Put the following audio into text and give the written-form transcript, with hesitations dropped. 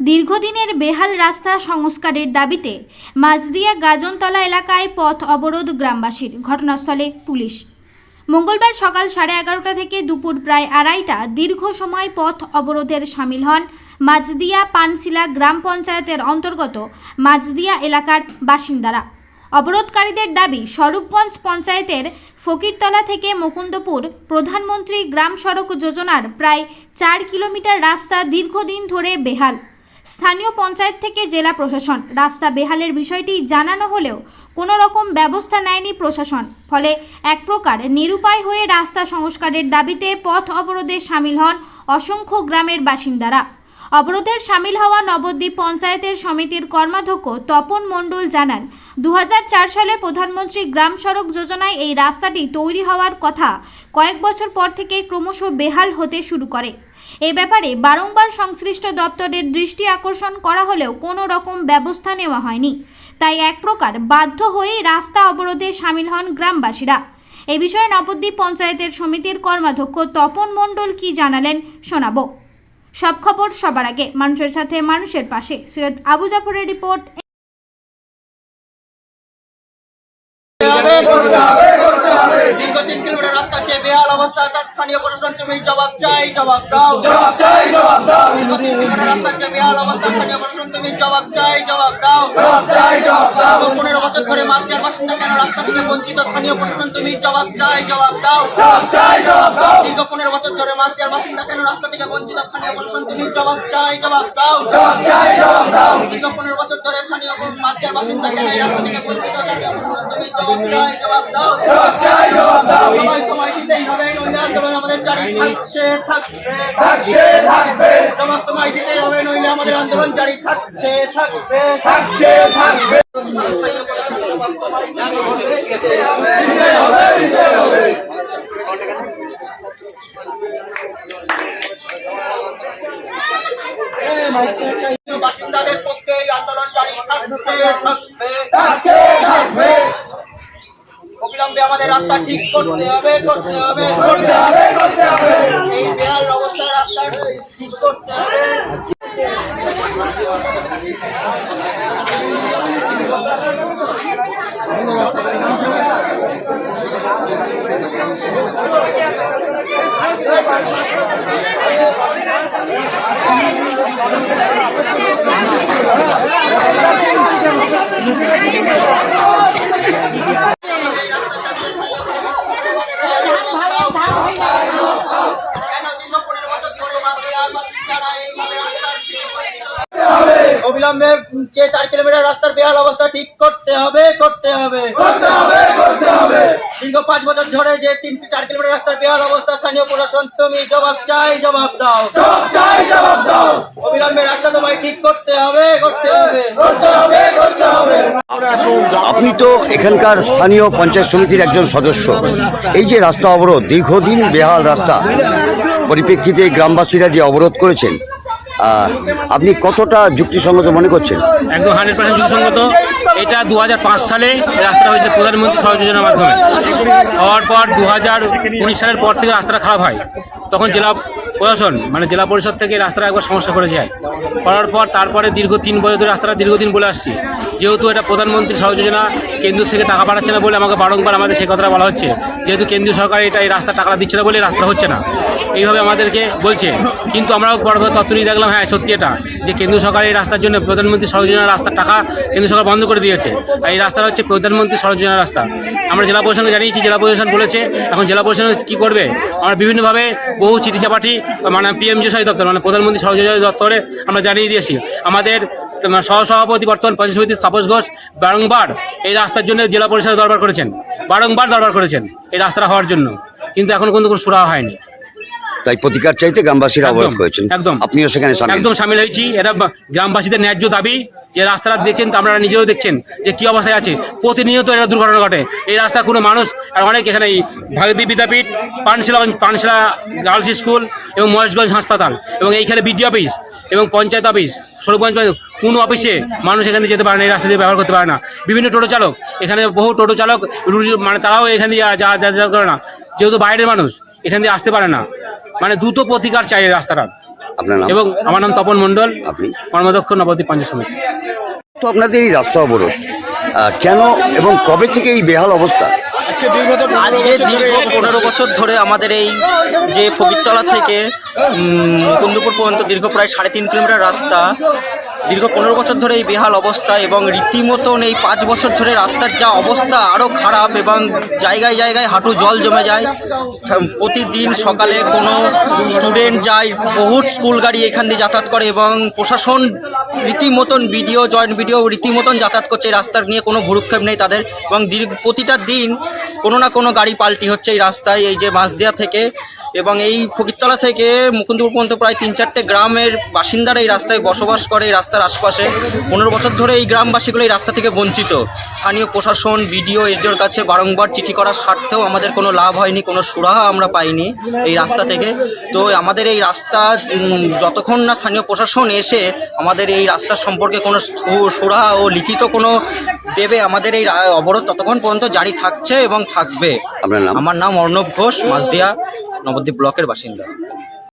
দীর্ঘদিনের বেহাল রাস্তা সংস্কারের দাবিতে মাঝদিয়া গাজনতলা এলাকায় পথ অবরোধ গ্রামবাসীর। ঘটনাস্থলে পুলিশ। মঙ্গলবার সকাল 11:30 থেকে দুপুর প্রায় 2:30 দীর্ঘ সময় পথ অবরোধের সামিল হন মাঝদিয়া পানশিলা গ্রাম পঞ্চায়েতের অন্তর্গত মাঝদিয়া এলাকার বাসিন্দারা। অবরোধকারীদের দাবি, স্বরূপগঞ্জ পঞ্চায়েতের ফকিরতলা থেকে মুকুন্দপুর প্রধানমন্ত্রী গ্রাম সড়ক যোজনার প্রায় 4 কিলোমিটার রাস্তা দীর্ঘদিন ধরে বেহাল। স্থানীয় পঞ্চায়েত থেকে জেলা প্রশাসন রাস্তা বেহালের বিষয়টি জানানো হলেও কোনো রকম ব্যবস্থা নেয়নি প্রশাসন। ফলে এক প্রকার নিরুপায় হয়ে রাস্তা সংস্কারের দাবিতে পথ অবরোধে সামিল হন অসংখ্য গ্রামের বাসিন্দারা। অবরোধের সামিল হওয়া নবদ্বীপ পঞ্চায়েতের সমিতির কর্মাধ্যক্ষ তপন মণ্ডল জানান, 2004 সালে প্রধানমন্ত্রী গ্রাম সড়ক যোজনায় এই রাস্তাটি তৈরি হওয়ার কথা কয়েক বছর পর থেকে ক্রমশ বেহাল হতে শুরু করে। এ ব্যাপারে বারংবার সংশ্লিষ্ট দপ্তরের দৃষ্টি আকর্ষণ করা হলেও কোনো রকম ব্যবস্থা নেওয়া হয়নি। তাই এক প্রকার বাধ্য হয়েই রাস্তা অবরোধে সামিল হন গ্রামবাসীরা। এ বিষয়ে নবদ্বীপ পঞ্চায়েতের সমিতির কর্মাধ্যক্ষ তপন মণ্ডল কি জানালেন শোনাবো। সব খবর সবার আগে, মানুষের সাথে মানুষের পাশে। সৈয়দ আবু জাফরের রিপোর্ট। দীর্ঘ 3 কিলোমিটার রাস্তা চেয়ে বেহাল অবস্থা, স্থানীয় প্রশাসন তুমি জবাব চাই, জবাব দাও। দীর্ঘ 3 কিলোমিটার রাস্তা চেয়ে বেহাল অবস্থা, স্থানীয় প্রশাসন তুমি জবাব চাই, জবাব দাও। 15 বছর ধরে মাঝদিয়ার বাসিন্দা কেন রাস্তা থেকে বঞ্চিত, স্থানীয় প্রশাসন তুমি জবাব চাই, জবাব দাও। দীর্ঘ 15 বছর ধরে মাঝদিয়ার বাসিন্দা কেন রাস্তা থেকে বঞ্চিত, স্থানীয় প্রশাসন তুমি জবাব চাই, জবাব দাও। দীর্ঘ 15 বছর ধরে স্থানীয় মাঝদিয়ার বাসিন্দা কেন এই রাস্তা থেকে বঞ্চিত, স্থানীয় প্রশাসন তুমি জবাব চাই, জবাব দাও। তোমায় দিতেই হবে, নইলে আন্দোলন আমাদের জারি থাকবে। জবাব তোমায় দিতেই হবে, নইলে আমাদের আন্দোলন জারি থাকবে। বাসিন্দাদের পক্ষে আন্দোলন জারি থাকবে। অবিলম্বে আমাদের রাস্তা ঠিক করতে হবে। এই বেহাল অবস্থায় রাস্তা ঠিক করতে হবে। অবিলম্বে যে 4 কিলোমিটার রাস্তার বেহাল অবস্থা ঠিক করতে হবে। দীর্ঘ 5 বছর ধরে যে 4 কিলোমিটার রাস্তার বেহাল অবস্থা, স্থানীয় প্রশাসন তুমি জবাব চাই, জবাব দাও। অবিলম্বে রাস্তা তোমায় ঠিক করতে হবে। আপনি তো এখানকার স্থানীয় পঞ্চায়েত সমিতির একজন সদস্য। এই যে রাস্তা অবরোধ, দীর্ঘদিন বেহাল রাস্তা, পরিপ্রেক্ষিতে গ্রামবাসীরা যে অবরোধ করেছেন, আপনি কতটা যুক্তিসঙ্গত মনে করছেন? একদম 100% যুক্তিসঙ্গত। এটা 2005 সালে রাস্তা হয়েছে প্রধানমন্ত্রী সড়ক যোজনার মাধ্যমে। হওয়ার পর 2019 সালের পর থেকে রাস্তাটা খারাপ হয়। তখন জেলা প্রশাসন জেলা পরিষদ থেকে রাস্তাটা একবার সমস্যা করে যায়। করার পর তারপরে দীর্ঘ 3 বছর ধরে রাস্তাটা দীর্ঘদিন বলে আসছি, যেহেতু এটা প্রধানমন্ত্রী সড়ক যোজনা, কেন্দ্র থেকে টাকা পাঠাচ্ছে না বলে আমাকে বারংবার আমাদের সেই কথাটা বলা হচ্ছে, যেহেতু কেন্দ্রীয় সরকার এই রাস্তা টাকা দিচ্ছে না বলে রাস্তা হচ্ছে না, এইভাবে আমাদেরকে বলছে। কিন্তু আমরাও পরবর্তী তথ্য নিয়ে দেখলাম, হ্যাঁ সত্যি এটা, যে কেন্দ্রীয় সরকার এই রাস্তার জন্য প্রধানমন্ত্রী সড়ক যোজনার রাস্তার টাকা কেন্দ্র সরকার বন্ধ করে দিয়েছে। আর এই রাস্তাটা হচ্ছে প্রধানমন্ত্রী সড়ক যোজনার রাস্তা। আমরা জেলা প্রশাসনকে জানিয়েছি, জেলা প্রশাসন বলেছে এখন জেলা প্রশাসন কী করবে। আমরা বিভিন্নভাবে বহু চিঠি চাপাঠি PMJ দপ্তর প্রধানমন্ত্রী সড়ক যোজনা দপ্তরে আমরা জানিয়ে দিয়েছি। আমাদের সহসভাপতি বর্তমান পঞ্চায়েত সমিতি তাপস ঘোষ বারংবার এই রাস্তার জন্য জেলা পরিষদে দরবার করেছেন এই রাস্তাটা হওয়ার জন্য, কিন্তু এখন কিন্তু কোনো সুরাহা হয়নি। তাই প্রতিকার চাইতে গ্রামবাসীরা অবরোধ করেছেন। একদম আপনিও সেখানে সামিল হয়েছি। এটা গ্রামবাসীদের ন্যায্য দাবি। যে রাস্তাটা দেখছেন, আপনারা নিজেও দেখছেন যে কি অবস্থায় আছে। প্রতিনিয়ত এটা দুর্ঘটনা ঘটে। এই রাস্তা কোনো মানুষ আর অনেক, এখানে ভারতী বিদ্যাপীঠ, পানশিলা গার্লস স্কুল এবং মহেশগঞ্জ হাসপাতাল এবং এইখানে বিডিও অফিস এবং পঞ্চায়েত অফিস, স্বরূপগঞ্জ কোনো অফিসে মানুষ এখানে যেতে পারে না, এই রাস্তা দিয়ে ব্যবহার করতে পারে না। বিভিন্ন টোটো চালক, এখানে বহু টোটো চালক তারাও এখান দিয়ে যা করে না, যেহেতু বাইরের মানুষ এখান দিয়ে আসতে পারে না। দ্রুত প্রতিকার চাই এই রাস্তাটা। আপনার নাম? এবং আমার নাম তপন মণ্ডল, আপনি? কর্মাধ্যক্ষ নবদ্বীপ পঞ্চায়েত সমিতি। তো আপনাদের এই রাস্তা অবরোধ কেন এবং কবে থেকে এই বেহাল অবস্থা? আজকে দীর্ঘ 15 বছর ধরে আমাদের এই যে ফকিরতলা থেকে মুকুন্দপুর পর্যন্ত দীর্ঘ প্রায় 3.5 কিলোমিটার রাস্তা, দীর্ঘ 15 বছর ধরে এই বেহাল অবস্থা, এবং রীতিমতন এই 5 বছর ধরে রাস্তার যা অবস্থা আরও খারাপ, এবং জায়গায় জায়গায় হাঁটু জল জমে যায়। প্রতিদিন সকালে কোনো স্টুডেন্ট যায়, বহুত স্কুল গাড়ি এখান দিয়ে যাতায়াত করে, এবং প্রশাসন রীতিমতন বিডিও, জয়েন্ট বিডিও রীতিমতন যাতায়াত করছে। এই রাস্তার নিয়ে কোনো ভ্রুক্ষেপ নেই তাদের, এবং প্রতিটা দিন কোনো না কোনো গাড়ি পাল্টি হচ্ছে এই রাস্তায়, এই যে মাঝদিয়া থেকে। এবং এই ফকিরতলা থেকে মুকুন্দপুর পর্যন্ত প্রায় 3-4টে গ্রামের বাসিন্দারা এই রাস্তায় বসবাস করে, এই রাস্তার আশপাশে। 15 বছর ধরে এই গ্রামবাসীগুলো এই রাস্তা থেকে বঞ্চিত। স্থানীয় প্রশাসন, বিডিও এদের কাছে বারংবার চিঠি করার স্বার্থেও আমাদের কোনো লাভ হয়নি, কোনো সুরাহা আমরা পাইনি এই রাস্তা থেকে। তো আমাদের এই রাস্তা যতক্ষণ না স্থানীয় প্রশাসন এসে আমাদের এই রাস্তার সম্পর্কে কোনো সুরাহা ও লিখিত কোনো দেবে, আমাদের এই অবরোধ ততক্ষণ পর্যন্ত জারি থাকছে এবং থাকবে। আপনার নাম? আমার নাম অর্ণব ঘোষ, মাঝদিয়া নবদ্বীপ ব্লকের বাসিন্দা।